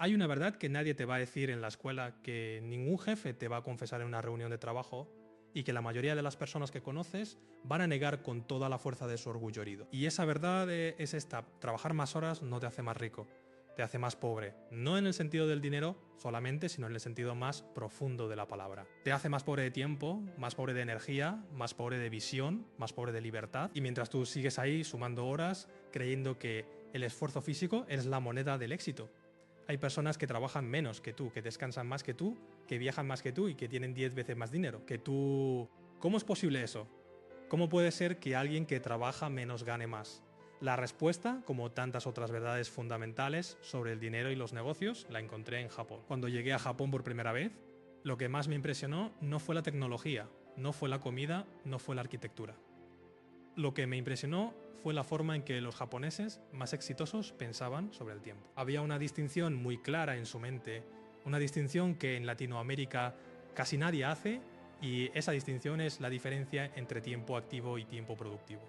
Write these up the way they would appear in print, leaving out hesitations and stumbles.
Hay una verdad que nadie te va a decir en la escuela, que ningún jefe te va a confesar en una reunión de trabajo y que la mayoría de las personas que conoces van a negar con toda la fuerza de su orgullo herido. Y esa verdad es esta: trabajar más horas no te hace más rico, te hace más pobre. No en el sentido del dinero solamente, sino en el sentido más profundo de la palabra. Te hace más pobre de tiempo, más pobre de energía, más pobre de visión, más pobre de libertad. Y mientras tú sigues ahí sumando horas, creyendo que el esfuerzo físico es la moneda del éxito. Hay personas que trabajan menos que tú, que descansan más que tú, que viajan más que tú y que tienen 10 veces más dinero que tú. ¿Cómo es posible eso? ¿Cómo puede ser que alguien que trabaja menos gane más? La respuesta, como tantas otras verdades fundamentales sobre el dinero y los negocios, la encontré en Japón. Cuando llegué a Japón por primera vez, lo que más me impresionó no fue la tecnología, no fue la comida, no fue la arquitectura. Lo que me impresionó fue la forma en que los japoneses más exitosos pensaban sobre el tiempo. Había una distinción muy clara en su mente, una distinción que en Latinoamérica casi nadie hace, y esa distinción es la diferencia entre tiempo activo y tiempo productivo.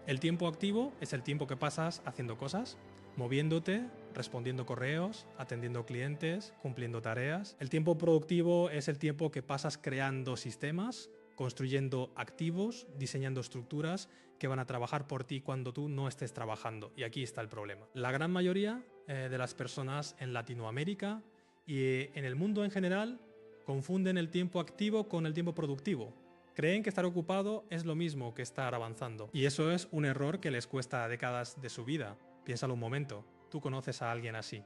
El tiempo activo es el tiempo que pasas haciendo cosas, moviéndote, respondiendo correos, atendiendo clientes, cumpliendo tareas. El tiempo productivo es el tiempo que pasas creando sistemas, construyendo activos, diseñando estructuras que van a trabajar por ti cuando tú no estés trabajando. Y aquí está el problema. La gran mayoría de las personas en Latinoamérica y en el mundo en general confunden el tiempo activo con el tiempo productivo. Creen que estar ocupado es lo mismo que estar avanzando. Y eso es un error que les cuesta décadas de su vida. Piénsalo un momento. Tú conoces a alguien así.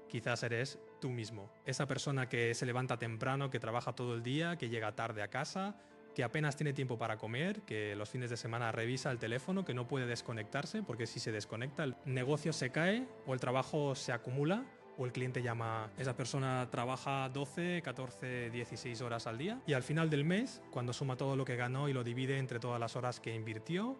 Quizás eres tú mismo. Esa persona que se levanta temprano, que trabaja todo el día, que llega tarde a casa, que apenas tiene tiempo para comer, que los fines de semana revisa el teléfono, que no puede desconectarse, porque si se desconecta el negocio se cae o el trabajo se acumula o el cliente llama. Esa persona trabaja 12, 14, 16 horas al día y al final del mes, cuando suma todo lo que ganó y lo divide entre todas las horas que invirtió,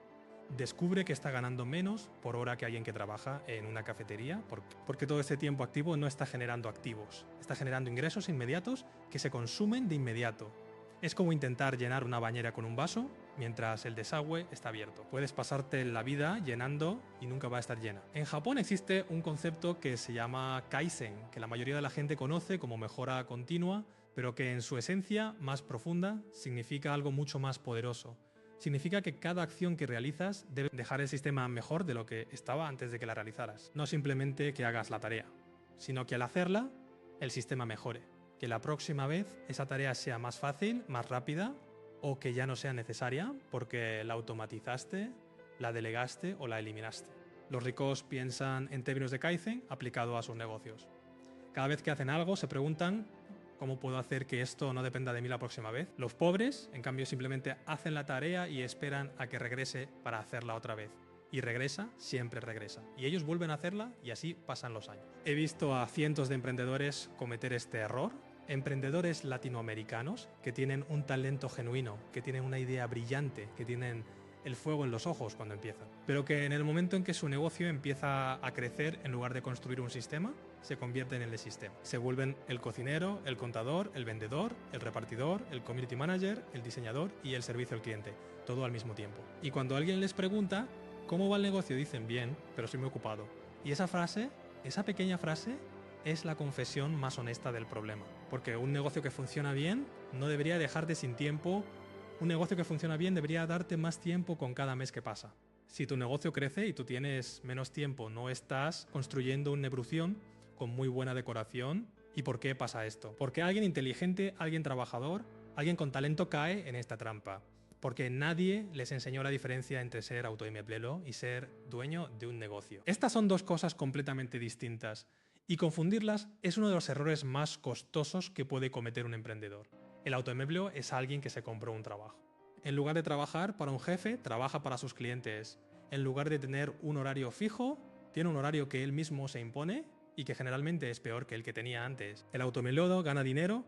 descubre que está ganando menos por hora que alguien que trabaja en una cafetería, porque todo este tiempo activo no está generando activos, está generando ingresos inmediatos que se consumen de inmediato. Es como intentar llenar una bañera con un vaso mientras el desagüe está abierto. Puedes pasarte la vida llenando y nunca va a estar llena. En Japón existe un concepto que se llama Kaizen, que la mayoría de la gente conoce como mejora continua, pero que en su esencia más profunda significa algo mucho más poderoso. Significa que cada acción que realizas debe dejar el sistema mejor de lo que estaba antes de que la realizaras. No simplemente que hagas la tarea, sino que al hacerla, el sistema mejore. Que la próxima vez esa tarea sea más fácil, más rápida, o que ya no sea necesaria porque la automatizaste, la delegaste o la eliminaste. Los ricos piensan en términos de Kaizen aplicado a sus negocios. Cada vez que hacen algo se preguntan: ¿cómo puedo hacer que esto no dependa de mí la próxima vez? Los pobres, en cambio, simplemente hacen la tarea y esperan a que regrese para hacerla otra vez. Y regresa, siempre regresa. Y ellos vuelven a hacerla y así pasan los años. He visto a cientos de emprendedores cometer este error. Emprendedores latinoamericanos que tienen un talento genuino, que tienen una idea brillante, que tienen el fuego en los ojos cuando empiezan, pero que en el momento en que su negocio empieza a crecer, en lugar de construir un sistema, se convierten en el sistema. Se vuelven el cocinero, el contador, el vendedor, el repartidor, el community manager, el diseñador y el servicio al cliente, todo al mismo tiempo. Y cuando alguien les pregunta ¿cómo va el negocio?, dicen: bien, pero estoy muy ocupado. Y esa frase, esa pequeña frase, es la confesión más honesta del problema. Porque un negocio que funciona bien no debería dejarte sin tiempo. Un negocio que funciona bien debería darte más tiempo con cada mes que pasa. Si tu negocio crece y tú tienes menos tiempo, no estás construyendo una evolución con muy buena decoración. ¿Y por qué pasa esto? Porque alguien inteligente, alguien trabajador, alguien con talento cae en esta trampa. Porque nadie les enseñó la diferencia entre ser autoempleado y ser dueño de un negocio. Estas son dos cosas completamente distintas. Y confundirlas es uno de los errores más costosos que puede cometer un emprendedor. El autoempleo es alguien que se compró un trabajo. En lugar de trabajar para un jefe, trabaja para sus clientes. En lugar de tener un horario fijo, tiene un horario que él mismo se impone y que generalmente es peor que el que tenía antes. El autoempleado gana dinero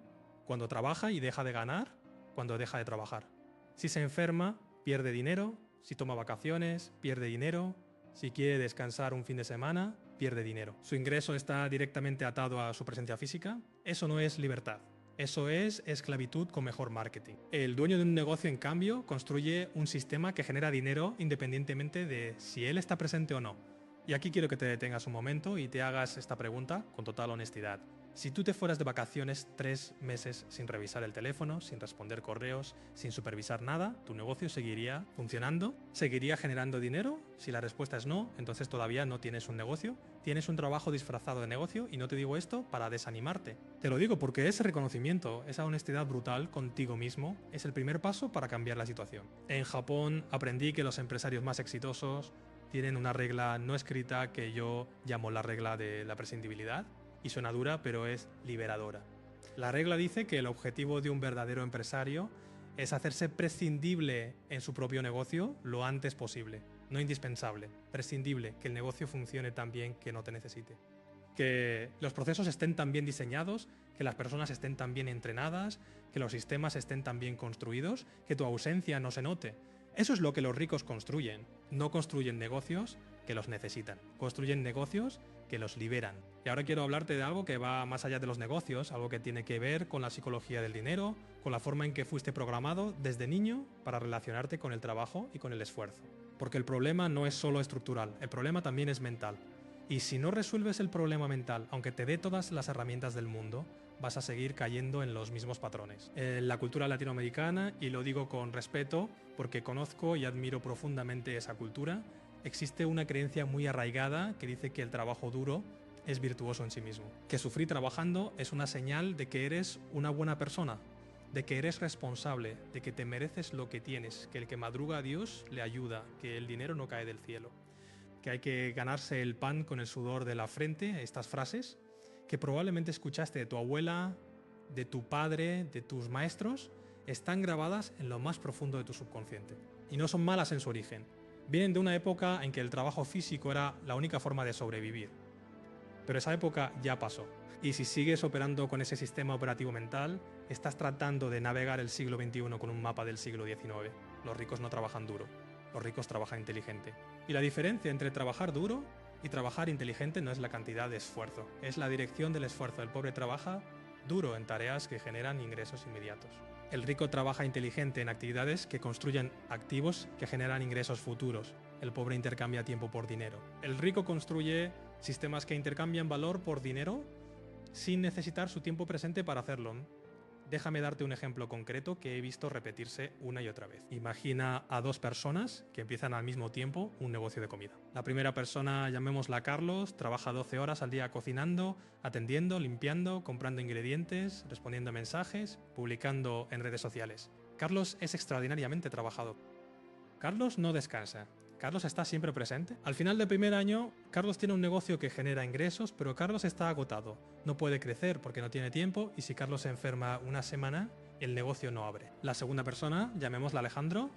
cuando trabaja y deja de ganar cuando deja de trabajar. Si se enferma, pierde dinero. Si toma vacaciones, pierde dinero. Si quiere descansar un fin de semana, pierde dinero. Su ingreso está directamente atado a su presencia física. Eso no es libertad. Eso es esclavitud con mejor marketing. El dueño de un negocio, en cambio, construye un sistema que genera dinero independientemente de si él está presente o no. Y aquí quiero que te detengas un momento y te hagas esta pregunta con total honestidad. Si tú te fueras de vacaciones 3 meses sin revisar el teléfono, sin responder correos, sin supervisar nada, tu negocio seguiría funcionando, seguiría generando dinero. Si la respuesta es no, entonces todavía no tienes un negocio, tienes un trabajo disfrazado de negocio, y no te digo esto para desanimarte. Te lo digo porque ese reconocimiento, esa honestidad brutal contigo mismo, es el primer paso para cambiar la situación. En Japón aprendí que los empresarios más exitosos tienen una regla no escrita que yo llamo la regla de la prescindibilidad. Y suena dura, pero es liberadora. La regla dice que el objetivo de un verdadero empresario es hacerse prescindible en su propio negocio lo antes posible. No indispensable, prescindible, que el negocio funcione tan bien que no te necesite. Que los procesos estén tan bien diseñados, que las personas estén tan bien entrenadas, que los sistemas estén tan bien construidos, que tu ausencia no se note. Eso es lo que los ricos construyen. No construyen negocios que los necesitan. Construyen negocios que los liberan. Y ahora quiero hablarte de algo que va más allá de los negocios, algo que tiene que ver con la psicología del dinero, con la forma en que fuiste programado desde niño para relacionarte con el trabajo y con el esfuerzo. Porque el problema no es solo estructural, el problema también es mental. Y si no resuelves el problema mental, aunque te dé todas las herramientas del mundo, vas a seguir cayendo en los mismos patrones. En la cultura latinoamericana, y lo digo con respeto porque conozco y admiro profundamente esa cultura, existe una creencia muy arraigada que dice que el trabajo duro es virtuoso en sí mismo. Que sufrir trabajando es una señal de que eres una buena persona, de que eres responsable, de que te mereces lo que tienes, que el que madruga a Dios le ayuda, que el dinero no cae del cielo, que hay que ganarse el pan con el sudor de la frente, estas frases que probablemente escuchaste de tu abuela, de tu padre, de tus maestros, están grabadas en lo más profundo de tu subconsciente. Y no son malas en su origen. Vienen de una época en que el trabajo físico era la única forma de sobrevivir. Pero esa época ya pasó. Y si sigues operando con ese sistema operativo mental, estás tratando de navegar el siglo XXI con un mapa del siglo XIX. Los ricos no trabajan duro, los ricos trabajan inteligente. Y la diferencia entre trabajar duro y trabajar inteligente no es la cantidad de esfuerzo, es la dirección del esfuerzo. El pobre trabaja duro en tareas que generan ingresos inmediatos. El rico trabaja inteligente en actividades que construyen activos que generan ingresos futuros. El pobre intercambia tiempo por dinero. El rico construye sistemas que intercambian valor por dinero sin necesitar su tiempo presente para hacerlo. Déjame darte un ejemplo concreto que he visto repetirse una y otra vez. Imagina a dos personas que empiezan al mismo tiempo un negocio de comida. La primera persona, llamémosla Carlos, trabaja 12 horas al día cocinando, atendiendo, limpiando, comprando ingredientes, respondiendo a mensajes, publicando en redes sociales. Carlos es extraordinariamente trabajador. Carlos no descansa. Carlos está siempre presente. Al final del primer año, Carlos tiene un negocio que genera ingresos, pero Carlos está agotado. No puede crecer porque no tiene tiempo, y si Carlos se enferma una semana, el negocio no abre. La segunda persona, llamémosla Alejandro,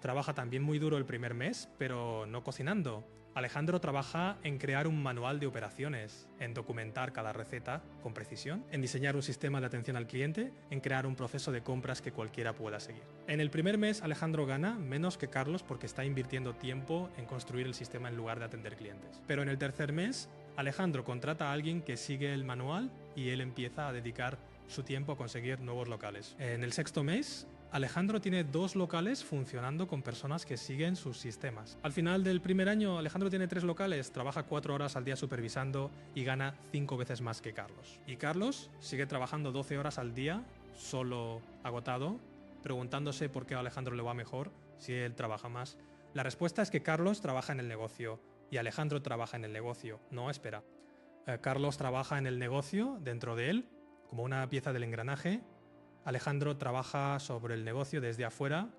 trabaja también muy duro el primer mes, pero no cocinando. Alejandro trabaja en crear un manual de operaciones, en documentar cada receta con precisión, en diseñar un sistema de atención al cliente, en crear un proceso de compras que cualquiera pueda seguir. En el primer mes Alejandro gana menos que Carlos porque está invirtiendo tiempo en construir el sistema en lugar de atender clientes. Pero en el tercer mes Alejandro contrata a alguien que sigue el manual y él empieza a dedicar su tiempo a conseguir nuevos locales. En el sexto mes Alejandro tiene 2 locales funcionando con personas que siguen sus sistemas. Al final del primer año, Alejandro tiene 3 locales, trabaja 4 horas al día supervisando y gana 5 veces más que Carlos. Y Carlos sigue trabajando 12 horas al día, solo agotado, preguntándose por qué a Alejandro le va mejor si él trabaja más. La respuesta es que Carlos trabaja en el negocio y Alejandro trabaja en el negocio. No, espera. Carlos trabaja en el negocio dentro de él, como una pieza del engranaje. Alejandro trabaja sobre el negocio desde afuera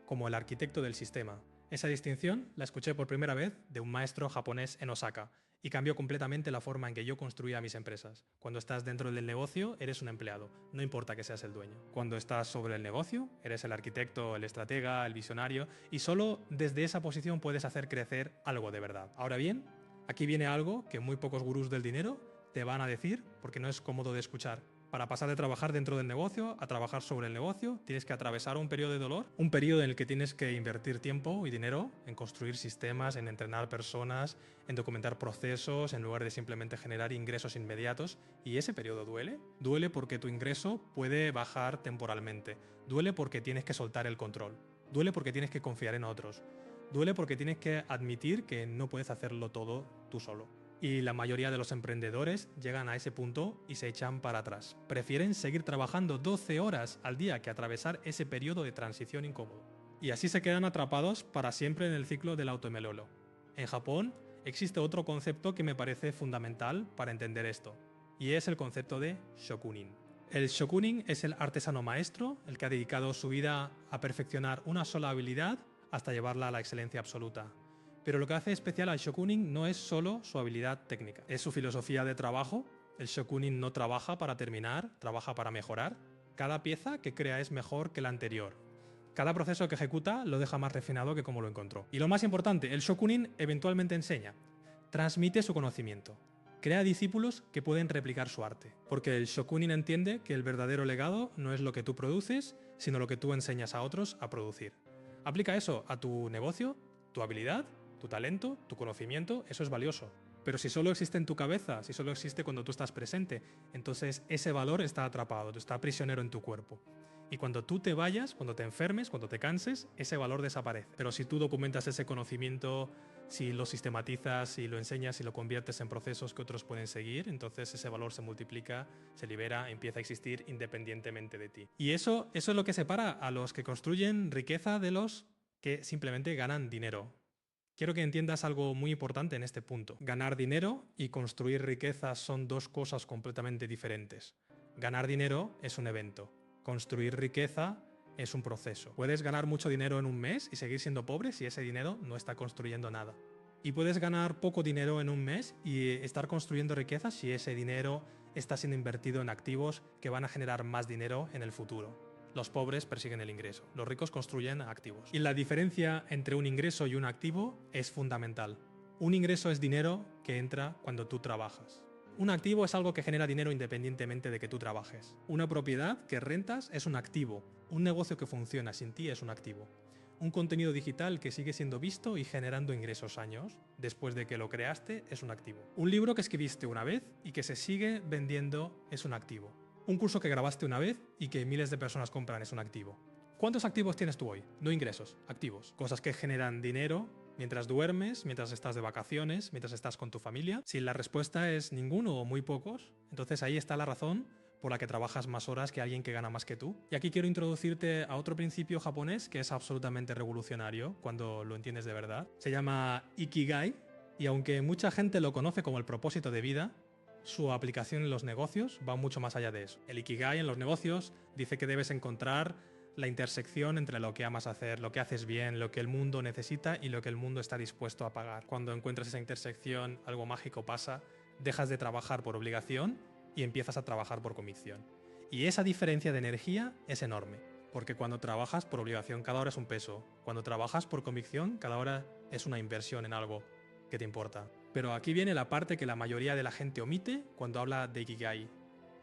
como el arquitecto del sistema. Esa distinción la escuché por primera vez de un maestro japonés en Osaka y cambió completamente la forma en que yo construía mis empresas. Cuando estás dentro del negocio, eres un empleado, no importa que seas el dueño. Cuando estás sobre el negocio, eres el arquitecto, el estratega, el visionario, y solo desde esa posición puedes hacer crecer algo de verdad. Ahora bien, aquí viene algo que muy pocos gurús del dinero te van a decir porque no es cómodo de escuchar. Para pasar de trabajar dentro del negocio a trabajar sobre el negocio, tienes que atravesar un periodo de dolor, un periodo en el que tienes que invertir tiempo y dinero en construir sistemas, en entrenar personas, en documentar procesos, en lugar de simplemente generar ingresos inmediatos. ¿Y ese periodo duele? Duele porque tu ingreso puede bajar temporalmente. Duele porque tienes que soltar el control. Duele porque tienes que confiar en otros. Duele porque tienes que admitir que no puedes hacerlo todo tú solo. Y la mayoría de los emprendedores llegan a ese punto y se echan para atrás. Prefieren seguir trabajando 12 horas al día que atravesar ese periodo de transición incómodo. Y así se quedan atrapados para siempre en el ciclo del automelolo. En Japón existe otro concepto que me parece fundamental para entender esto, y es el concepto de shokunin. El shokunin es el artesano maestro, el que ha dedicado su vida a perfeccionar una sola habilidad hasta llevarla a la excelencia absoluta. Pero lo que hace especial al shokunin no es solo su habilidad técnica, es su filosofía de trabajo. El shokunin no trabaja para terminar, trabaja para mejorar. Cada pieza que crea es mejor que la anterior. Cada proceso que ejecuta lo deja más refinado que como lo encontró. Y lo más importante, el shokunin eventualmente enseña, transmite su conocimiento, crea discípulos que pueden replicar su arte. Porque el shokunin entiende que el verdadero legado no es lo que tú produces, sino lo que tú enseñas a otros a producir. Aplica eso a tu negocio, tu habilidad, tu talento, tu conocimiento, eso es valioso. Pero si solo existe en tu cabeza, si solo existe cuando tú estás presente, entonces ese valor está atrapado, está prisionero en tu cuerpo. Y cuando tú te vayas, cuando te enfermes, cuando te canses, ese valor desaparece. Pero si tú documentas ese conocimiento, si lo sistematizas, si lo enseñas, si lo conviertes en procesos que otros pueden seguir, entonces ese valor se multiplica, se libera, empieza a existir independientemente de ti. Y eso es lo que separa a los que construyen riqueza de los que simplemente ganan dinero. Quiero que entiendas algo muy importante en este punto. Ganar dinero y construir riqueza son dos cosas completamente diferentes. Ganar dinero es un evento. Construir riqueza es un proceso. Puedes ganar mucho dinero en un mes y seguir siendo pobre si ese dinero no está construyendo nada. Y puedes ganar poco dinero en un mes y estar construyendo riqueza si ese dinero está siendo invertido en activos que van a generar más dinero en el futuro. Los pobres persiguen el ingreso, los ricos construyen activos. Y la diferencia entre un ingreso y un activo es fundamental. Un ingreso es dinero que entra cuando tú trabajas. Un activo es algo que genera dinero independientemente de que tú trabajes. Una propiedad que rentas es un activo. Un negocio que funciona sin ti es un activo. Un contenido digital que sigue siendo visto y generando ingresos años después de que lo creaste es un activo. Un libro que escribiste una vez y que se sigue vendiendo es un activo. Un curso que grabaste una vez y que miles de personas compran es un activo. ¿Cuántos activos tienes tú hoy? No ingresos, activos. Cosas que generan dinero mientras duermes, mientras estás de vacaciones, mientras estás con tu familia. Si la respuesta es ninguno o muy pocos, entonces ahí está la razón por la que trabajas más horas que alguien que gana más que tú. Y aquí quiero introducirte a otro principio japonés que es absolutamente revolucionario cuando lo entiendes de verdad. Se llama Ikigai y aunque mucha gente lo conoce como el propósito de vida, su aplicación en los negocios va mucho más allá de eso. El Ikigai en los negocios dice que debes encontrar la intersección entre lo que amas hacer, lo que haces bien, lo que el mundo necesita y lo que el mundo está dispuesto a pagar. Cuando encuentras esa intersección, algo mágico pasa, dejas de trabajar por obligación y empiezas a trabajar por convicción. Y esa diferencia de energía es enorme, porque cuando trabajas por obligación cada hora es un peso, cuando trabajas por convicción cada hora es una inversión en algo que te importa. Pero aquí viene la parte que la mayoría de la gente omite cuando habla de Ikigai.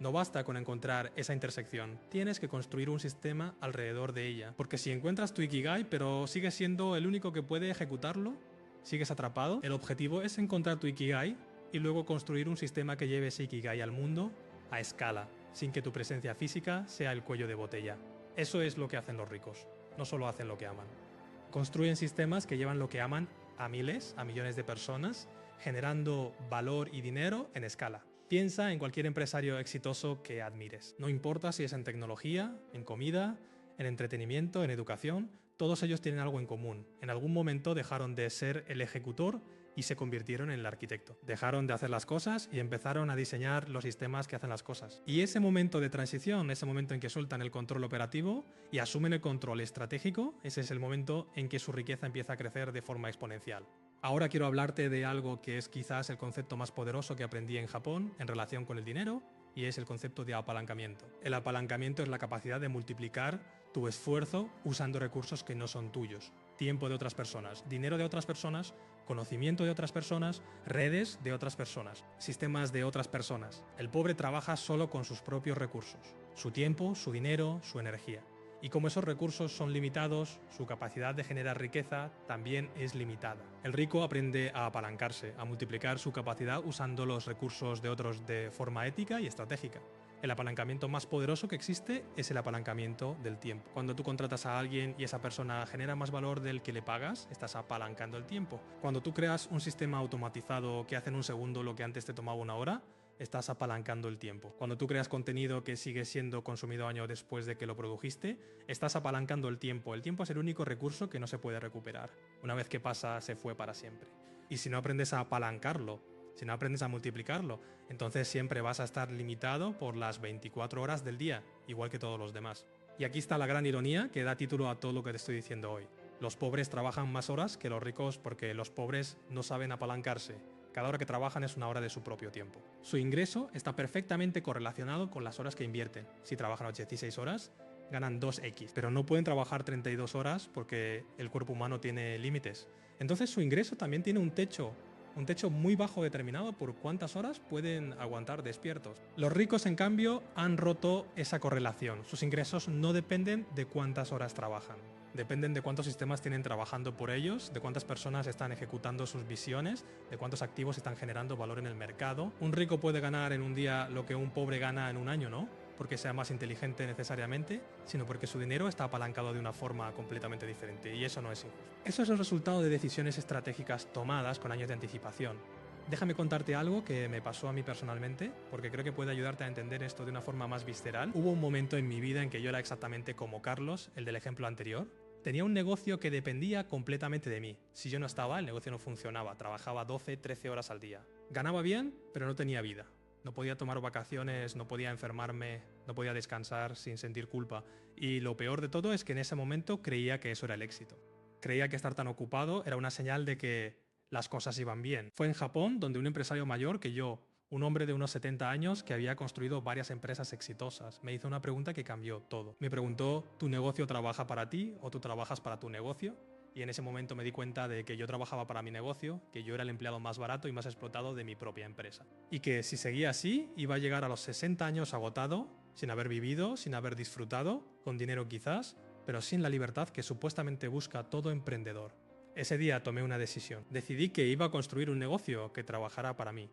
No basta con encontrar esa intersección, tienes que construir un sistema alrededor de ella. Porque si encuentras tu Ikigai pero sigues siendo el único que puede ejecutarlo, sigues atrapado, el objetivo es encontrar tu Ikigai y luego construir un sistema que lleve ese Ikigai al mundo a escala, sin que tu presencia física sea el cuello de botella. Eso es lo que hacen los ricos, no solo hacen lo que aman. Construyen sistemas que llevan lo que aman a miles, a millones de personas, generando valor y dinero en escala. Piensa en cualquier empresario exitoso que admires. No importa si es en tecnología, en comida, en entretenimiento, en educación, todos ellos tienen algo en común. En algún momento dejaron de ser el ejecutor y se convirtieron en el arquitecto. Dejaron de hacer las cosas y empezaron a diseñar los sistemas que hacen las cosas. Y ese momento de transición, ese momento en que sueltan el control operativo y asumen el control estratégico, ese es el momento en que su riqueza empieza a crecer de forma exponencial. Ahora quiero hablarte de algo que es quizás el concepto más poderoso que aprendí en Japón en relación con el dinero, y es el concepto de apalancamiento. El apalancamiento es la capacidad de multiplicar tu esfuerzo usando recursos que no son tuyos. Tiempo de otras personas, dinero de otras personas, conocimiento de otras personas, redes de otras personas, sistemas de otras personas. El pobre trabaja solo con sus propios recursos, su tiempo, su dinero, su energía. Y como esos recursos son limitados, su capacidad de generar riqueza también es limitada. El rico aprende a apalancarse, a multiplicar su capacidad usando los recursos de otros de forma ética y estratégica. El apalancamiento más poderoso que existe es el apalancamiento del tiempo. Cuando tú contratas a alguien y esa persona genera más valor del que le pagas, estás apalancando el tiempo. Cuando tú creas un sistema automatizado que hace en un segundo lo que antes te tomaba una hora, estás apalancando el tiempo. Cuando tú creas contenido que sigue siendo consumido años después de que lo produjiste, estás apalancando el tiempo. El tiempo es el único recurso que no se puede recuperar. Una vez que pasa, se fue para siempre. Y si no aprendes a apalancarlo, si no aprendes a multiplicarlo, entonces siempre vas a estar limitado por las 24 horas del día, igual que todos los demás. Y aquí está la gran ironía que da título a todo lo que te estoy diciendo hoy. Los pobres trabajan más horas que los ricos porque los pobres no saben apalancarse. Cada hora que trabajan es una hora de su propio tiempo. Su ingreso está perfectamente correlacionado con las horas que invierten. Si trabajan 86 horas, ganan 2x, pero no pueden trabajar 32 horas porque el cuerpo humano tiene límites. Entonces su ingreso también tiene un techo muy bajo determinado por cuántas horas pueden aguantar despiertos. Los ricos, en cambio, han roto esa correlación. Sus ingresos no dependen de cuántas horas trabajan. Dependen de cuántos sistemas tienen trabajando por ellos, de cuántas personas están ejecutando sus visiones, de cuántos activos están generando valor en el mercado. Un rico puede ganar en un día lo que un pobre gana en un año, ¿no? Porque sea más inteligente necesariamente, sino porque su dinero está apalancado de una forma completamente diferente, y eso no es injusto. Eso es el resultado de decisiones estratégicas tomadas con años de anticipación. Déjame contarte algo que me pasó a mí personalmente, porque creo que puede ayudarte a entender esto de una forma más visceral. Hubo un momento en mi vida en que yo era exactamente como Carlos, el del ejemplo anterior. Tenía un negocio que dependía completamente de mí. Si yo no estaba, el negocio no funcionaba. Trabajaba 12, 13 horas al día. Ganaba bien, pero no tenía vida. No podía tomar vacaciones, no podía enfermarme, no podía descansar sin sentir culpa. Y lo peor de todo es que en ese momento creía que eso era el éxito. Creía que estar tan ocupado era una señal de que las cosas iban bien. Fue en Japón donde un empresario mayor que yo, un hombre de unos 70 años que había construido varias empresas exitosas, me hizo una pregunta que cambió todo. Me preguntó, ¿tu negocio trabaja para ti o tú trabajas para tu negocio? Y en ese momento me di cuenta de que yo trabajaba para mi negocio, que yo era el empleado más barato y más explotado de mi propia empresa. Y que si seguía así, iba a llegar a los 60 años agotado, sin haber vivido, sin haber disfrutado, con dinero quizás, pero sin la libertad que supuestamente busca todo emprendedor. Ese día tomé una decisión. Decidí que iba a construir un negocio que trabajara para mí.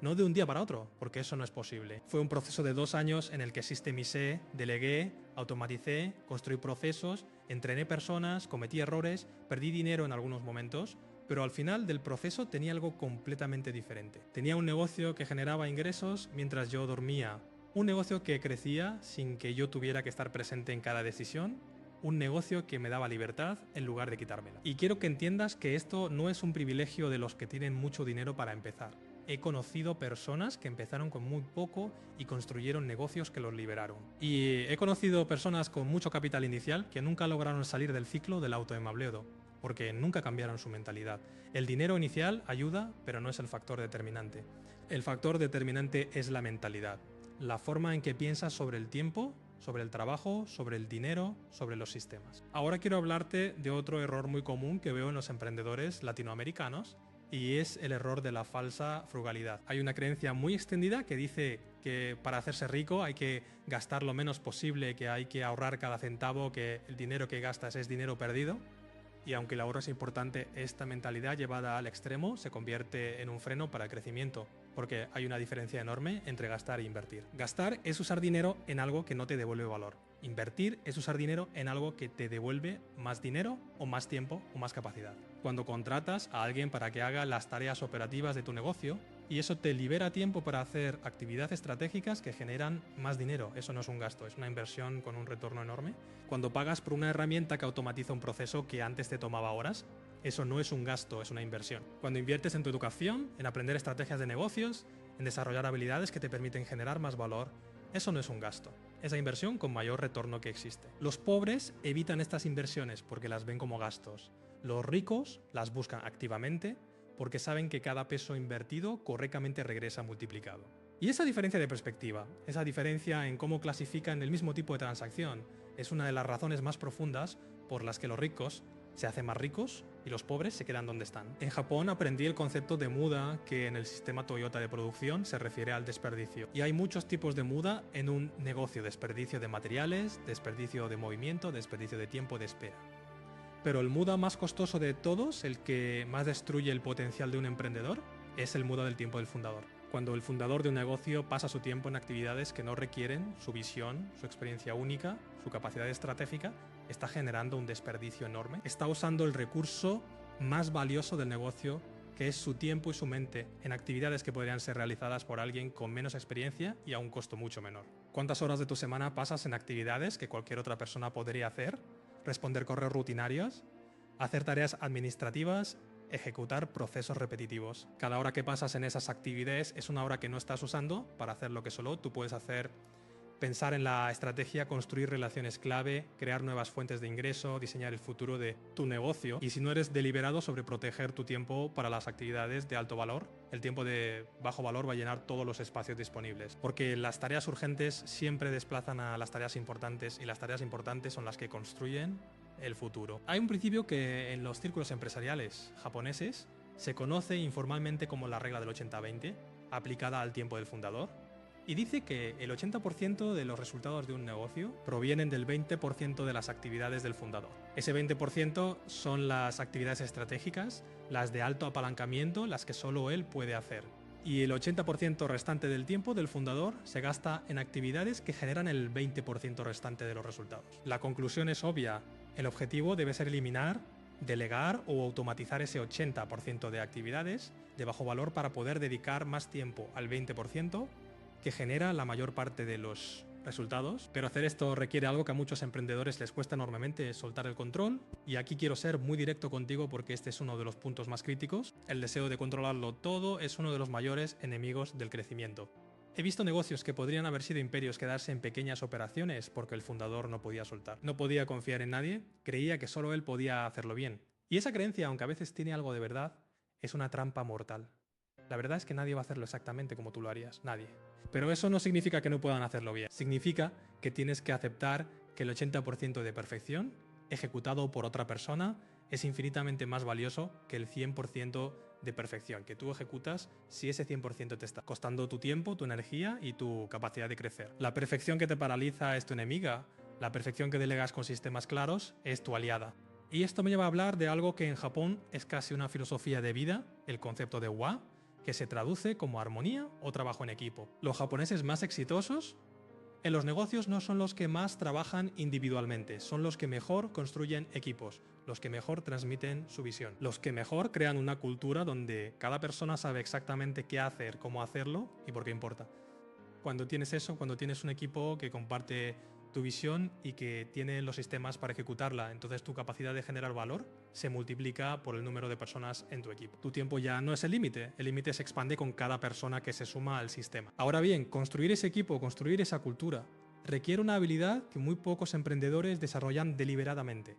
No de un día para otro, porque eso no es posible. Fue un proceso de 2 años en el que sistemicé, delegué, automaticé, construí procesos, entrené personas, cometí errores, perdí dinero en algunos momentos, pero al final del proceso tenía algo completamente diferente. Tenía un negocio que generaba ingresos mientras yo dormía. Un negocio que crecía sin que yo tuviera que estar presente en cada decisión. Un negocio que me daba libertad en lugar de quitármela. Y quiero que entiendas que esto no es un privilegio de los que tienen mucho dinero para empezar. He conocido personas que empezaron con muy poco y construyeron negocios que los liberaron. Y he conocido personas con mucho capital inicial que nunca lograron salir del ciclo del autoempleo, porque nunca cambiaron su mentalidad. El dinero inicial ayuda, pero no es el factor determinante. El factor determinante es la mentalidad, la forma en que piensas sobre el tiempo, sobre el trabajo, sobre el dinero, sobre los sistemas. Ahora quiero hablarte de otro error muy común que veo en los emprendedores latinoamericanos, y es el error de la falsa frugalidad. Hay una creencia muy extendida que dice que para hacerse rico hay que gastar lo menos posible, que hay que ahorrar cada centavo, que el dinero que gastas es dinero perdido. Y aunque el ahorro es importante, esta mentalidad llevada al extremo se convierte en un freno para el crecimiento, porque hay una diferencia enorme entre gastar e invertir. Gastar es usar dinero en algo que no te devuelve valor. Invertir es usar dinero en algo que te devuelve más dinero o más tiempo o más capacidad. Cuando contratas a alguien para que haga las tareas operativas de tu negocio, y eso te libera tiempo para hacer actividades estratégicas que generan más dinero. Eso no es un gasto, es una inversión con un retorno enorme. Cuando pagas por una herramienta que automatiza un proceso que antes te tomaba horas, eso no es un gasto, es una inversión. Cuando inviertes en tu educación, en aprender estrategias de negocios, en desarrollar habilidades que te permiten generar más valor, eso no es un gasto, es la inversión con mayor retorno que existe. Los pobres evitan estas inversiones porque las ven como gastos. Los ricos las buscan activamente porque saben que cada peso invertido correctamente regresa multiplicado. Y esa diferencia de perspectiva, esa diferencia en cómo clasifican el mismo tipo de transacción, es una de las razones más profundas por las que los ricos se hacen más ricos y los pobres se quedan donde están. En Japón aprendí el concepto de muda, que en el sistema Toyota de producción se refiere al desperdicio. Y hay muchos tipos de muda en un negocio: desperdicio de materiales, desperdicio de movimiento, desperdicio de tiempo de espera. Pero el muda más costoso de todos, el que más destruye el potencial de un emprendedor, es el muda del tiempo del fundador. Cuando el fundador de un negocio pasa su tiempo en actividades que no requieren su visión, su experiencia única, su capacidad estratégica, está generando un desperdicio enorme. Está usando el recurso más valioso del negocio, que es su tiempo y su mente, en actividades que podrían ser realizadas por alguien con menos experiencia y a un costo mucho menor. ¿Cuántas horas de tu semana pasas en actividades que cualquier otra persona podría hacer? Responder correos rutinarios, hacer tareas administrativas, ejecutar procesos repetitivos. Cada hora que pasas en esas actividades es una hora que no estás usando para hacer lo que solo tú puedes hacer: pensar en la estrategia, construir relaciones clave, crear nuevas fuentes de ingreso, diseñar el futuro de tu negocio. Y si no eres deliberado sobre proteger tu tiempo para las actividades de alto valor, el tiempo de bajo valor va a llenar todos los espacios disponibles. Porque las tareas urgentes siempre desplazan a las tareas importantes, y las tareas importantes son las que construyen el futuro. Hay un principio que en los círculos empresariales japoneses se conoce informalmente como la regla del 80-20, aplicada al tiempo del fundador, y dice que el 80% de los resultados de un negocio provienen del 20% de las actividades del fundador. Ese 20% son las actividades estratégicas, las de alto apalancamiento, las que solo él puede hacer. Y el 80% restante del tiempo del fundador se gasta en actividades que generan el 20% restante de los resultados. La conclusión es obvia: el objetivo debe ser eliminar, delegar o automatizar ese 80% de actividades de bajo valor para poder dedicar más tiempo al 20% que genera la mayor parte de los resultados. Pero hacer esto requiere algo que a muchos emprendedores les cuesta enormemente: soltar el control. Y aquí quiero ser muy directo contigo, porque este es uno de los puntos más críticos. El deseo de controlarlo todo es uno de los mayores enemigos del crecimiento. He visto negocios que podrían haber sido imperios quedarse en pequeñas operaciones porque el fundador no podía soltar. No podía confiar en nadie, creía que solo él podía hacerlo bien. Y esa creencia, aunque a veces tiene algo de verdad, es una trampa mortal. La verdad es que nadie va a hacerlo exactamente como tú lo harías, nadie. Pero eso no significa que no puedan hacerlo bien. Significa que tienes que aceptar que el 80% de perfección, ejecutado por otra persona, es infinitamente más valioso que el 100% de perfección que tú ejecutas, si ese 100% te está costando tu tiempo, tu energía y tu capacidad de crecer. La perfección que te paraliza es tu enemiga. La perfección que delegas con sistemas claros es tu aliada. Y esto me lleva a hablar de algo que en Japón es casi una filosofía de vida, el concepto de wa, que se traduce como armonía o trabajo en equipo. Los japoneses más exitosos en los negocios no son los que más trabajan individualmente, son los que mejor construyen equipos, los que mejor transmiten su visión, los que mejor crean una cultura donde cada persona sabe exactamente qué hacer, cómo hacerlo y por qué importa. Cuando tienes eso, cuando tienes un equipo que comparte tu visión y que tiene los sistemas para ejecutarla, entonces tu capacidad de generar valor se multiplica por el número de personas en tu equipo. Tu tiempo ya no es el límite se expande con cada persona que se suma al sistema. Ahora bien, construir ese equipo, construir esa cultura, requiere una habilidad que muy pocos emprendedores desarrollan deliberadamente: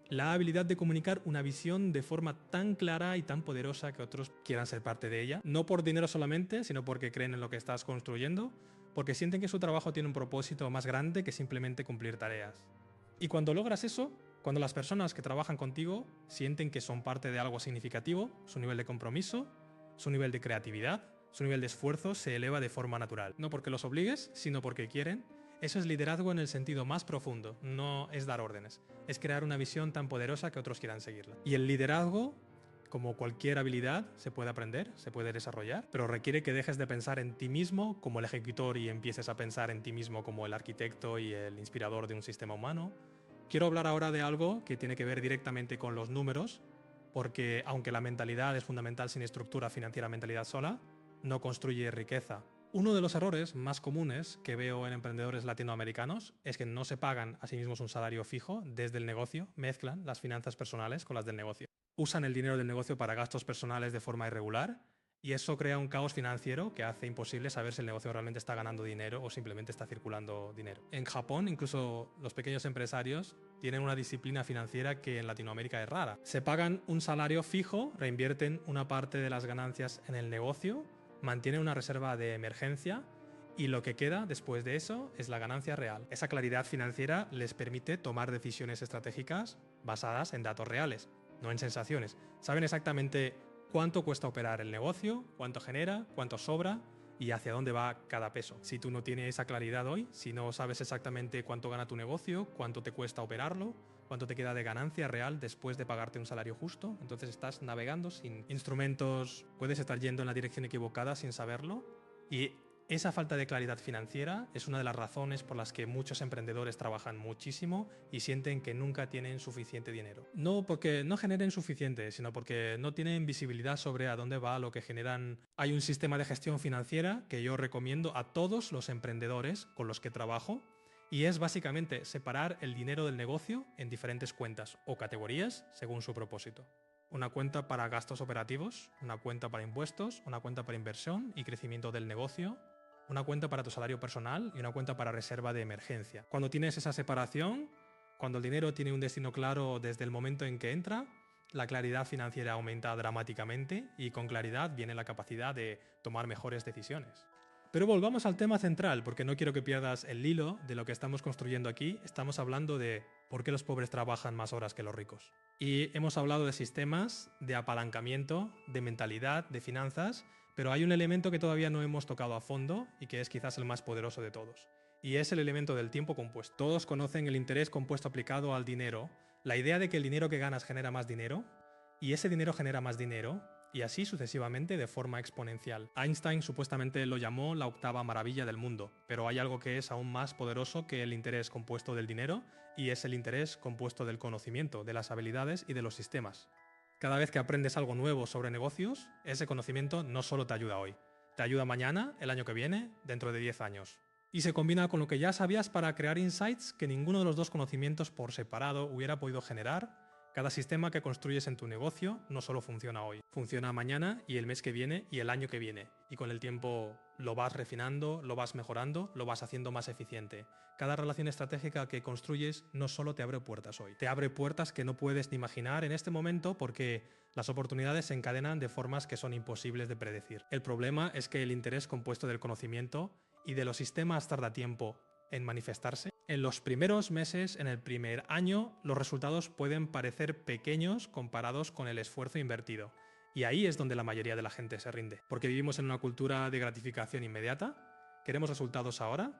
la habilidad de comunicar una visión de forma tan clara y tan poderosa que otros quieran ser parte de ella, no por dinero solamente, sino porque creen en lo que estás construyendo, porque sienten que su trabajo tiene un propósito más grande que simplemente cumplir tareas. Y cuando logras eso, cuando las personas que trabajan contigo sienten que son parte de algo significativo, su nivel de compromiso, su nivel de creatividad, su nivel de esfuerzo se eleva de forma natural. No porque los obligues, sino porque quieren. Eso es liderazgo en el sentido más profundo, no es dar órdenes. Es crear una visión tan poderosa que otros quieran seguirla. Y el liderazgo, como cualquier habilidad, se puede aprender, se puede desarrollar, pero requiere que dejes de pensar en ti mismo como el ejecutor y empieces a pensar en ti mismo como el arquitecto y el inspirador de un sistema humano. Quiero hablar ahora de algo que tiene que ver directamente con los números, porque aunque la mentalidad es fundamental, sin estructura financiera, mentalidad sola no construye riqueza. Uno de los errores más comunes que veo en emprendedores latinoamericanos es que no se pagan a sí mismos un salario fijo desde el negocio, mezclan las finanzas personales con las del negocio. Usan el dinero del negocio para gastos personales de forma irregular, y eso crea un caos financiero que hace imposible saber si el negocio realmente está ganando dinero o simplemente está circulando dinero. En Japón, incluso los pequeños empresarios tienen una disciplina financiera que en Latinoamérica es rara. Se pagan un salario fijo, reinvierten una parte de las ganancias en el negocio, mantienen una reserva de emergencia, y lo que queda después de eso es la ganancia real. Esa claridad financiera les permite tomar decisiones estratégicas basadas en datos reales, no en sensaciones. Saben exactamente cuánto cuesta operar el negocio, cuánto genera, cuánto sobra y hacia dónde va cada peso. Si tú no tienes esa claridad hoy, si no sabes exactamente cuánto gana tu negocio, cuánto te cuesta operarlo, cuánto te queda de ganancia real después de pagarte un salario justo. Entonces estás navegando sin instrumentos, puedes estar yendo en la dirección equivocada sin saberlo. Y esa falta de claridad financiera es una de las razones por las que muchos emprendedores trabajan muchísimo y sienten que nunca tienen suficiente dinero. No porque no generen suficiente, sino porque no tienen visibilidad sobre a dónde va lo que generan. Hay un sistema de gestión financiera que yo recomiendo a todos los emprendedores con los que trabajo, y es básicamente separar el dinero del negocio en diferentes cuentas o categorías según su propósito. Una cuenta para gastos operativos, una cuenta para impuestos, una cuenta para inversión y crecimiento del negocio, una cuenta para tu salario personal y una cuenta para reserva de emergencia. Cuando tienes esa separación, cuando el dinero tiene un destino claro desde el momento en que entra, la claridad financiera aumenta dramáticamente y con claridad viene la capacidad de tomar mejores decisiones. Pero volvamos al tema central, porque no quiero que pierdas el hilo de lo que estamos construyendo aquí. Estamos hablando de por qué los pobres trabajan más horas que los ricos. Y hemos hablado de sistemas, de apalancamiento, de mentalidad, de finanzas, pero hay un elemento que todavía no hemos tocado a fondo y que es quizás el más poderoso de todos. Y es el elemento del tiempo compuesto. Todos conocen el interés compuesto aplicado al dinero, la idea de que el dinero que ganas genera más dinero, y ese dinero genera más dinero, y así sucesivamente de forma exponencial. Einstein supuestamente lo llamó la octava maravilla del mundo, pero hay algo que es aún más poderoso que el interés compuesto del dinero, y es el interés compuesto del conocimiento, de las habilidades y de los sistemas. Cada vez que aprendes algo nuevo sobre negocios, ese conocimiento no solo te ayuda hoy, te ayuda mañana, el año que viene, dentro de 10 años. Y se combina con lo que ya sabías para crear insights que ninguno de los dos conocimientos por separado hubiera podido generar. Cada sistema que construyes en tu negocio no solo funciona hoy, funciona mañana y el mes que viene y el año que viene. Y con el tiempo lo vas refinando, lo vas mejorando, lo vas haciendo más eficiente. Cada relación estratégica que construyes no solo te abre puertas hoy, te abre puertas que no puedes ni imaginar en este momento porque las oportunidades se encadenan de formas que son imposibles de predecir. El problema es que el interés compuesto del conocimiento y de los sistemas tarda tiempo en manifestarse. En los primeros meses, en el primer año, los resultados pueden parecer pequeños comparados con el esfuerzo invertido. Y ahí es donde la mayoría de la gente se rinde. Porque vivimos en una cultura de gratificación inmediata, queremos resultados ahora,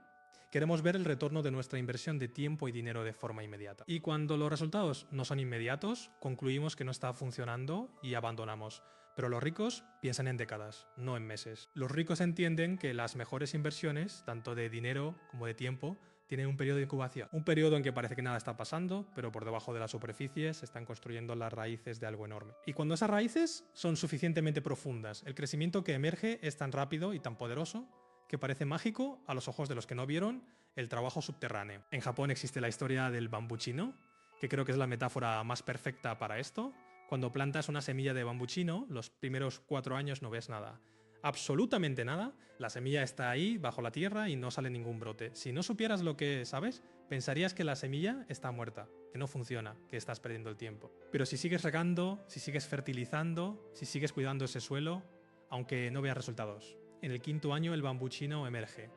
queremos ver el retorno de nuestra inversión de tiempo y dinero de forma inmediata. Y cuando los resultados no son inmediatos, concluimos que no está funcionando y abandonamos. Pero los ricos piensan en décadas, no en meses. Los ricos entienden que las mejores inversiones, tanto de dinero como de tiempo, tienen un periodo de incubación. Un periodo en que parece que nada está pasando, pero por debajo de la superficie se están construyendo las raíces de algo enorme. Y cuando esas raíces son suficientemente profundas, el crecimiento que emerge es tan rápido y tan poderoso que parece mágico a los ojos de los que no vieron el trabajo subterráneo. En Japón existe la historia del bambú chino, que creo que es la metáfora más perfecta para esto. Cuando plantas una semilla de bambú chino, los primeros 4 años no ves nada. Absolutamente nada. La semilla está ahí, bajo la tierra, y no sale ningún brote. Si no supieras lo que sabes, pensarías que la semilla está muerta, que no funciona, que estás perdiendo el tiempo. Pero si sigues regando, si sigues fertilizando, si sigues cuidando ese suelo, aunque no veas resultados, en el 5.º año el bambú chino emerge.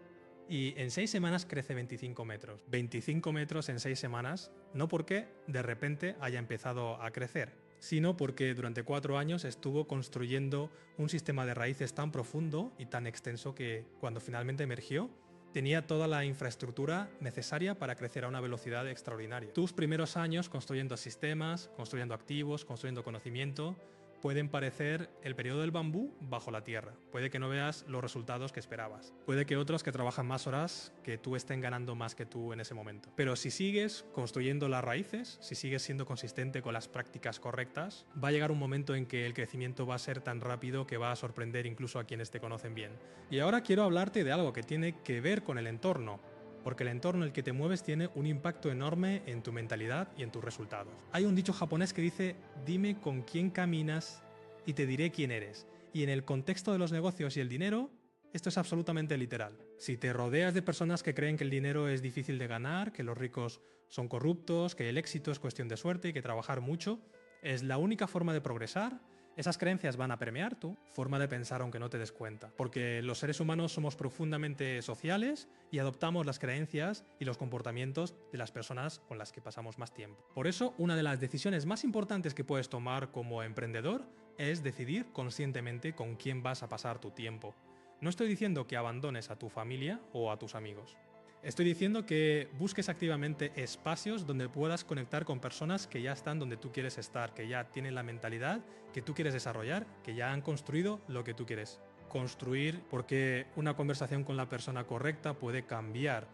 Y en 6 semanas crece 25 metros. 25 metros en 6 semanas, no porque de repente haya empezado a crecer, sino porque durante 4 años estuvo construyendo un sistema de raíces tan profundo y tan extenso que cuando finalmente emergió, tenía toda la infraestructura necesaria para crecer a una velocidad extraordinaria. Tus primeros años construyendo sistemas, construyendo activos, construyendo conocimiento, pueden parecer el periodo del bambú bajo la tierra. Puede que no veas los resultados que esperabas. Puede que otros que trabajan más horas que tú estén ganando más que tú en ese momento. Pero si sigues construyendo las raíces, si sigues siendo consistente con las prácticas correctas, va a llegar un momento en que el crecimiento va a ser tan rápido que va a sorprender incluso a quienes te conocen bien. Y ahora quiero hablarte de algo que tiene que ver con el entorno, porque el entorno en el que te mueves tiene un impacto enorme en tu mentalidad y en tus resultados. Hay un dicho japonés que dice: dime con quién caminas y te diré quién eres. Y en el contexto de los negocios y el dinero, esto es absolutamente literal. Si te rodeas de personas que creen que el dinero es difícil de ganar, que los ricos son corruptos, que el éxito es cuestión de suerte y que trabajar mucho es la única forma de progresar, esas creencias van a permear tu forma de pensar aunque no te des cuenta. Porque los seres humanos somos profundamente sociales y adoptamos las creencias y los comportamientos de las personas con las que pasamos más tiempo. Por eso, una de las decisiones más importantes que puedes tomar como emprendedor es decidir conscientemente con quién vas a pasar tu tiempo. No estoy diciendo que abandones a tu familia o a tus amigos. Estoy diciendo que busques activamente espacios donde puedas conectar con personas que ya están donde tú quieres estar, que ya tienen la mentalidad que tú quieres desarrollar, que ya han construido lo que tú quieres construir, porque una conversación con la persona correcta puede cambiar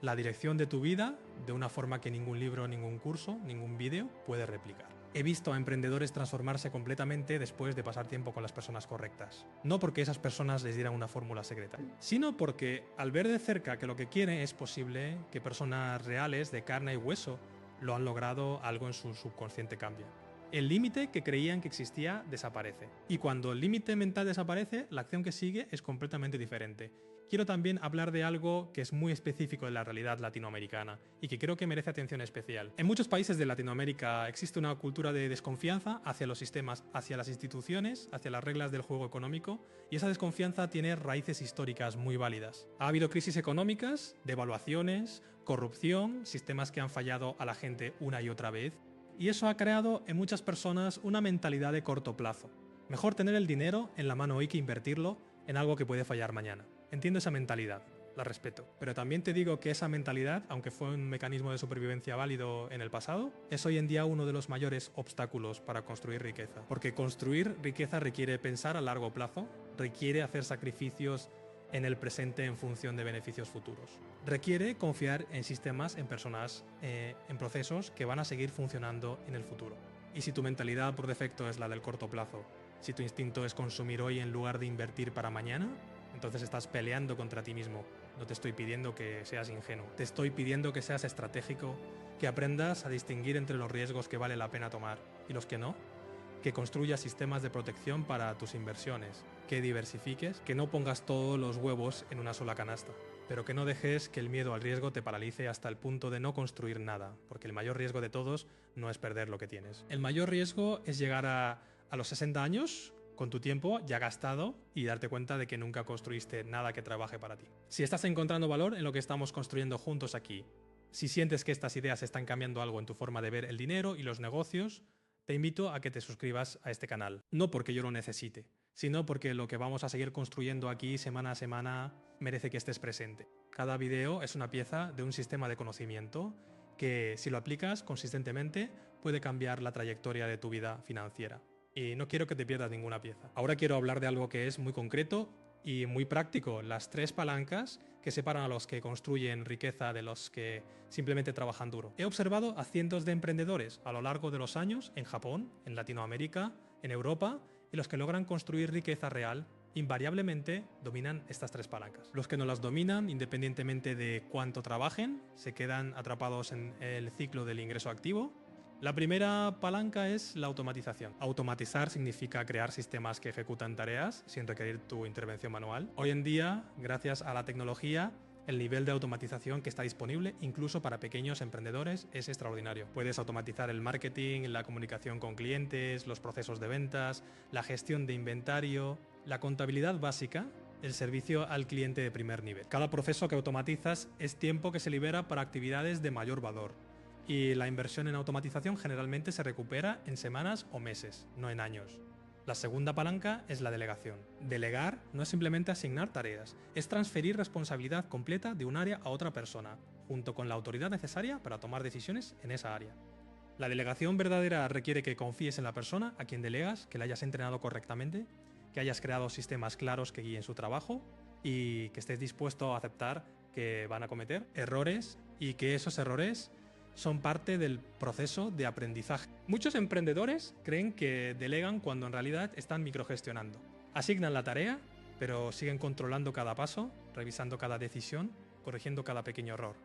la dirección de tu vida de una forma que ningún libro, ningún curso, ningún vídeo puede replicar. He visto a emprendedores transformarse completamente después de pasar tiempo con las personas correctas. No porque esas personas les dieran una fórmula secreta, sino porque al ver de cerca que lo que quieren es posible, que personas reales de carne y hueso lo han logrado, algo en su subconsciente cambia. El límite que creían que existía desaparece. Y cuando el límite mental desaparece, la acción que sigue es completamente diferente. Quiero también hablar de algo que es muy específico de la realidad latinoamericana y que creo que merece atención especial. En muchos países de Latinoamérica existe una cultura de desconfianza hacia los sistemas, hacia las instituciones, hacia las reglas del juego económico, y esa desconfianza tiene raíces históricas muy válidas. Ha habido crisis económicas, devaluaciones, corrupción, sistemas que han fallado a la gente una y otra vez, y eso ha creado en muchas personas una mentalidad de corto plazo. Mejor tener el dinero en la mano hoy que invertirlo en algo que puede fallar mañana. Entiendo esa mentalidad, la respeto. Pero también te digo que esa mentalidad, aunque fue un mecanismo de supervivencia válido en el pasado, es hoy en día uno de los mayores obstáculos para construir riqueza. Porque construir riqueza requiere pensar a largo plazo, requiere hacer sacrificios en el presente en función de beneficios futuros. Requiere confiar en sistemas, en personas, en procesos que van a seguir funcionando en el futuro. Y si tu mentalidad por defecto es la del corto plazo, si tu instinto es consumir hoy en lugar de invertir para mañana, entonces estás peleando contra ti mismo. No te estoy pidiendo que seas ingenuo. Te estoy pidiendo que seas estratégico, que aprendas a distinguir entre los riesgos que vale la pena tomar y los que no, que construyas sistemas de protección para tus inversiones, que diversifiques, que no pongas todos los huevos en una sola canasta, pero que no dejes que el miedo al riesgo te paralice hasta el punto de no construir nada, porque el mayor riesgo de todos no es perder lo que tienes. El mayor riesgo es llegar a los 60 años con tu tiempo ya gastado y darte cuenta de que nunca construiste nada que trabaje para ti. Si estás encontrando valor en lo que estamos construyendo juntos aquí, si sientes que estas ideas están cambiando algo en tu forma de ver el dinero y los negocios, te invito a que te suscribas a este canal. No porque yo lo necesite, sino porque lo que vamos a seguir construyendo aquí semana a semana merece que estés presente. Cada video es una pieza de un sistema de conocimiento que, si lo aplicas consistentemente, puede cambiar la trayectoria de tu vida financiera. Y no quiero que te pierdas ninguna pieza. Ahora quiero hablar de algo que es muy concreto y muy práctico, las 3 palancas que separan a los que construyen riqueza de los que simplemente trabajan duro. He observado a cientos de emprendedores a lo largo de los años en Japón, en Latinoamérica, en Europa, y los que logran construir riqueza real invariablemente dominan estas 3 palancas. Los que no las dominan, independientemente de cuánto trabajen, se quedan atrapados en el ciclo del ingreso activo. La primera palanca es la automatización. Automatizar significa crear sistemas que ejecutan tareas sin requerir tu intervención manual. Hoy en día, gracias a la tecnología, el nivel de automatización que está disponible, incluso para pequeños emprendedores, es extraordinario. Puedes automatizar el marketing, la comunicación con clientes, los procesos de ventas, la gestión de inventario, la contabilidad básica, el servicio al cliente de primer nivel. Cada proceso que automatizas es tiempo que se libera para actividades de mayor valor. Y la inversión en automatización generalmente se recupera en semanas o meses, no en años. La segunda palanca es la delegación. Delegar no es simplemente asignar tareas, es transferir responsabilidad completa de un área a otra persona, junto con la autoridad necesaria para tomar decisiones en esa área. La delegación verdadera requiere que confíes en la persona a quien delegas, que la hayas entrenado correctamente, que hayas creado sistemas claros que guíen su trabajo y que estés dispuesto a aceptar que van a cometer errores y que esos errores son parte del proceso de aprendizaje. Muchos emprendedores creen que delegan cuando en realidad están microgestionando. Asignan la tarea, pero siguen controlando cada paso, revisando cada decisión, corrigiendo cada pequeño error.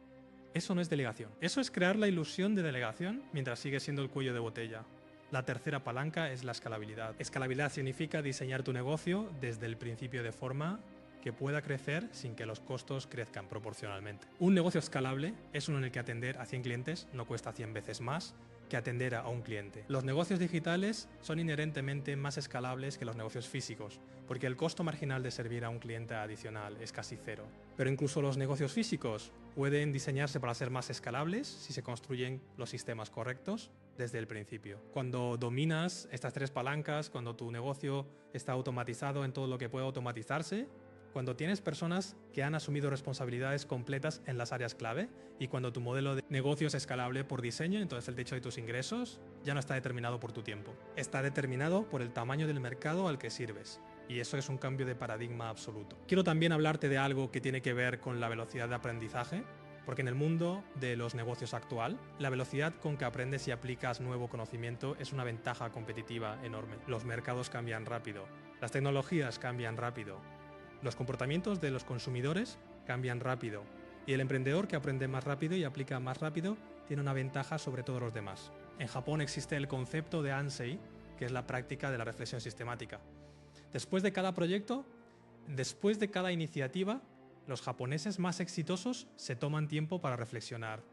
Eso no es delegación. Eso es crear la ilusión de delegación mientras sigue siendo el cuello de botella. La tercera palanca es la escalabilidad. Escalabilidad significa diseñar tu negocio desde el principio de forma que pueda crecer sin que los costos crezcan proporcionalmente. Un negocio escalable es uno en el que atender a 100 clientes no cuesta 100 veces más que atender a un cliente. Los negocios digitales son inherentemente más escalables que los negocios físicos, porque el costo marginal de servir a un cliente adicional es casi cero. Pero incluso los negocios físicos pueden diseñarse para ser más escalables si se construyen los sistemas correctos desde el principio. Cuando dominas estas 3 palancas, cuando tu negocio está automatizado en todo lo que puede automatizarse, Cuando tienes personas que han asumido responsabilidades completas en las áreas clave y cuando tu modelo de negocio es escalable por diseño, entonces el techo de tus ingresos ya no está determinado por tu tiempo. Está determinado por el tamaño del mercado al que sirves. Y eso es un cambio de paradigma absoluto. Quiero también hablarte de algo que tiene que ver con la velocidad de aprendizaje, porque en el mundo de los negocios actual, la velocidad con que aprendes y aplicas nuevo conocimiento es una ventaja competitiva enorme. Los mercados cambian rápido, las tecnologías cambian rápido, los comportamientos de los consumidores cambian rápido, y el emprendedor que aprende más rápido y aplica más rápido tiene una ventaja sobre todos los demás. En Japón existe el concepto de Ansei, que es la práctica de la reflexión sistemática. Después de cada proyecto, después de cada iniciativa, los japoneses más exitosos se toman tiempo para reflexionar.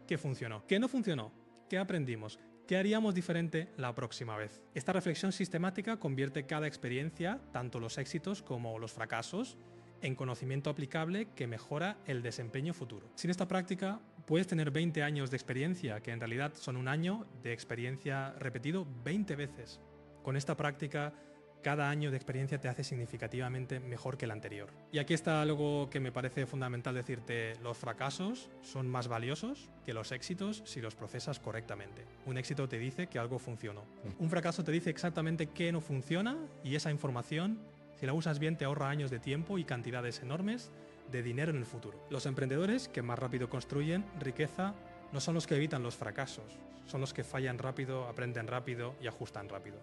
¿Qué funcionó? ¿Qué no funcionó? ¿Qué aprendimos? ¿Qué haríamos diferente la próxima vez? Esta reflexión sistemática convierte cada experiencia, tanto los éxitos como los fracasos, en conocimiento aplicable que mejora el desempeño futuro. Sin esta práctica, puedes tener 20 años de experiencia, que en realidad son un año de experiencia repetido 20 veces. Con esta práctica, cada año de experiencia te hace significativamente mejor que el anterior. Y aquí está algo que me parece fundamental decirte: los fracasos son más valiosos que los éxitos si los procesas correctamente. Un éxito te dice que algo funcionó. Un fracaso te dice exactamente qué no funciona, y esa información, si la usas bien, te ahorra años de tiempo y cantidades enormes de dinero en el futuro. Los emprendedores que más rápido construyen riqueza no son los que evitan los fracasos, son los que fallan rápido, aprenden rápido y ajustan rápido.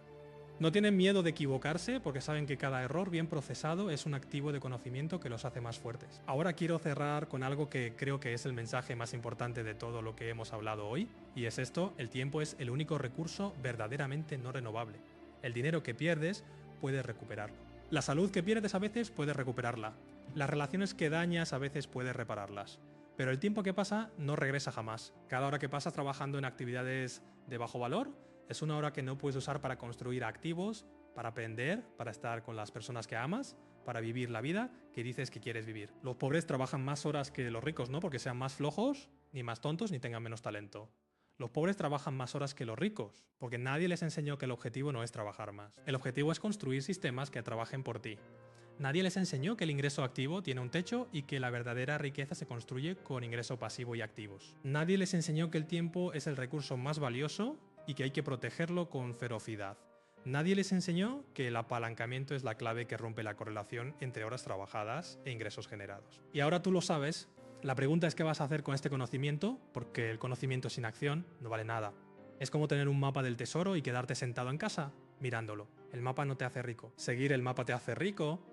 No tienen miedo de equivocarse porque saben que cada error bien procesado es un activo de conocimiento que los hace más fuertes. Ahora quiero cerrar con algo que creo que es el mensaje más importante de todo lo que hemos hablado hoy, y es esto: el tiempo es el único recurso verdaderamente no renovable. El dinero que pierdes puedes recuperarlo. La salud que pierdes a veces puedes recuperarla. Las relaciones que dañas a veces puedes repararlas. Pero el tiempo que pasa no regresa jamás. Cada hora que pasas trabajando en actividades de bajo valor es una hora que no puedes usar para construir activos, para aprender, para estar con las personas que amas, para vivir la vida que dices que quieres vivir. Los pobres trabajan más horas que los ricos, no porque sean más flojos, ni más tontos, ni tengan menos talento. Los pobres trabajan más horas que los ricos, porque nadie les enseñó que el objetivo no es trabajar más. El objetivo es construir sistemas que trabajen por ti. Nadie les enseñó que el ingreso activo tiene un techo y que la verdadera riqueza se construye con ingreso pasivo y activos. Nadie les enseñó que el tiempo es el recurso más valioso y que hay que protegerlo con ferocidad. Nadie les enseñó que el apalancamiento es la clave que rompe la correlación entre horas trabajadas e ingresos generados. Y ahora tú lo sabes. La pregunta es: ¿qué vas a hacer con este conocimiento? Porque el conocimiento sin acción no vale nada. Es como tener un mapa del tesoro y quedarte sentado en casa mirándolo. El mapa no te hace rico. Seguir el mapa te hace rico,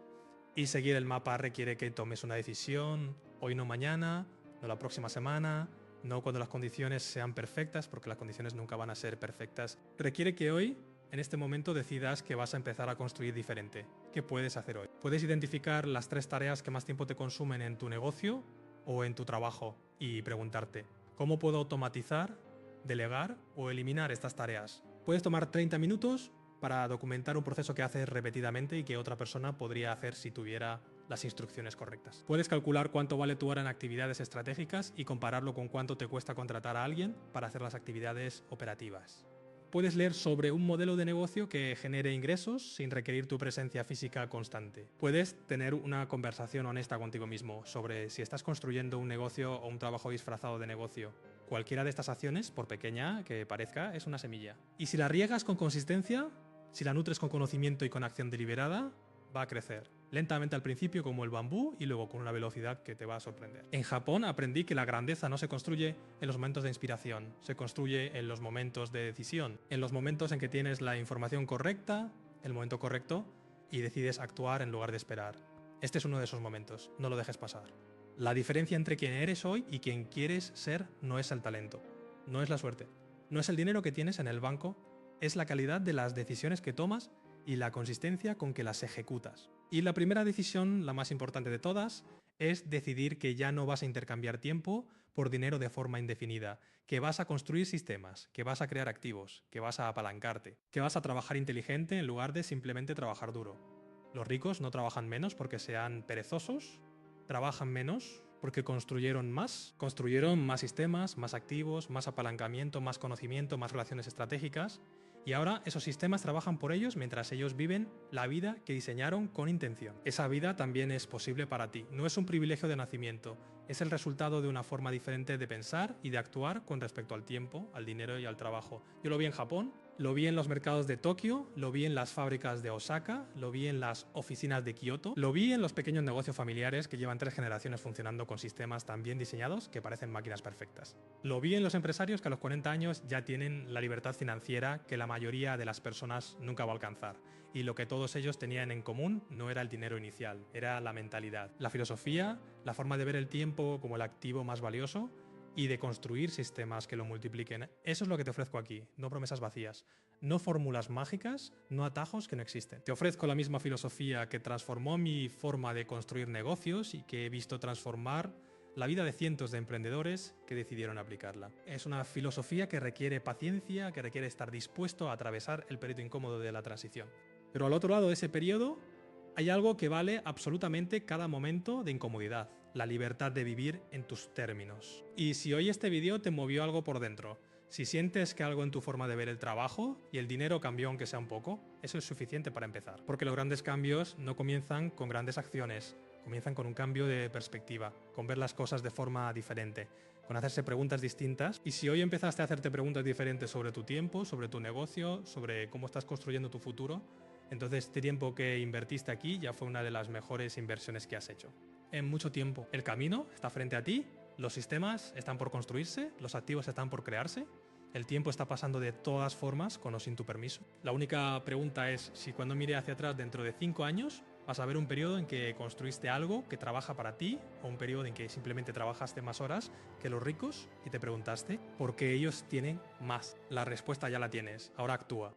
y seguir el mapa requiere que tomes una decisión, hoy no mañana, no la próxima semana, no cuando las condiciones sean perfectas, porque las condiciones nunca van a ser perfectas. Requiere que hoy, en este momento, decidas que vas a empezar a construir diferente. ¿Qué puedes hacer hoy? Puedes identificar las 3 tareas que más tiempo te consumen en tu negocio o en tu trabajo y preguntarte: ¿cómo puedo automatizar, delegar o eliminar estas tareas? Puedes tomar 30 minutos para documentar un proceso que haces repetidamente y que otra persona podría hacer si tuviera las instrucciones correctas. Puedes calcular cuánto vale tu hora en actividades estratégicas y compararlo con cuánto te cuesta contratar a alguien para hacer las actividades operativas. Puedes leer sobre un modelo de negocio que genere ingresos sin requerir tu presencia física constante. Puedes tener una conversación honesta contigo mismo sobre si estás construyendo un negocio o un trabajo disfrazado de negocio. Cualquiera de estas acciones, por pequeña que parezca, es una semilla. Y si la riegas con consistencia, si la nutres con conocimiento y con acción deliberada, va a crecer. Lentamente al principio como el bambú y luego con una velocidad que te va a sorprender. En Japón aprendí que la grandeza no se construye en los momentos de inspiración, se construye en los momentos de decisión, en los momentos en que tienes la información correcta, el momento correcto, y decides actuar en lugar de esperar. Este es uno de esos momentos, no lo dejes pasar. La diferencia entre quien eres hoy y quien quieres ser no es el talento, no es la suerte, no es el dinero que tienes en el banco, es la calidad de las decisiones que tomas y la consistencia con que las ejecutas. Y la primera decisión, la más importante de todas, es decidir que ya no vas a intercambiar tiempo por dinero de forma indefinida, que vas a construir sistemas, que vas a crear activos, que vas a apalancarte, que vas a trabajar inteligente en lugar de simplemente trabajar duro. Los ricos no trabajan menos porque sean perezosos, trabajan menos porque construyeron más sistemas, más activos, más apalancamiento, más conocimiento, más relaciones estratégicas, Y ahora esos sistemas trabajan por ellos mientras ellos viven la vida que diseñaron con intención. Esa vida también es posible para ti. No es un privilegio de nacimiento, es el resultado de una forma diferente de pensar y de actuar con respecto al tiempo, al dinero y al trabajo. Yo lo vi en Japón, lo vi en los mercados de Tokio, lo vi en las fábricas de Osaka, lo vi en las oficinas de Kioto, lo vi en los pequeños negocios familiares que llevan 3 generaciones funcionando con sistemas tan bien diseñados que parecen máquinas perfectas. Lo vi en los empresarios que a los 40 años ya tienen la libertad financiera que la mayoría de las personas nunca va a alcanzar. Y lo que todos ellos tenían en común no era el dinero inicial, era la mentalidad, la filosofía, la forma de ver el tiempo como el activo más valioso y de construir sistemas que lo multipliquen. Eso es lo que te ofrezco aquí, no promesas vacías, no fórmulas mágicas, no atajos que no existen. Te ofrezco la misma filosofía que transformó mi forma de construir negocios y que he visto transformar la vida de cientos de emprendedores que decidieron aplicarla. Es una filosofía que requiere paciencia, que requiere estar dispuesto a atravesar el periodo incómodo de la transición. Pero al otro lado de ese periodo hay algo que vale absolutamente cada momento de incomodidad: la libertad de vivir en tus términos. Y si hoy este vídeo te movió algo por dentro, si sientes que algo en tu forma de ver el trabajo y el dinero cambió aunque sea un poco, eso es suficiente para empezar. Porque los grandes cambios no comienzan con grandes acciones, comienzan con un cambio de perspectiva, con ver las cosas de forma diferente, con hacerse preguntas distintas. Y si hoy empezaste a hacerte preguntas diferentes sobre tu tiempo, sobre tu negocio, sobre cómo estás construyendo tu futuro, entonces este tiempo que invertiste aquí ya fue una de las mejores inversiones que has hecho. En mucho tiempo. El camino está frente a ti, los sistemas están por construirse, los activos están por crearse, el tiempo está pasando de todas formas, con o sin tu permiso. La única pregunta es si cuando mire hacia atrás dentro de 5 años vas a ver un periodo en que construiste algo que trabaja para ti o un periodo en que simplemente trabajaste más horas que los ricos y te preguntaste por qué ellos tienen más. La respuesta ya la tienes, ahora actúa.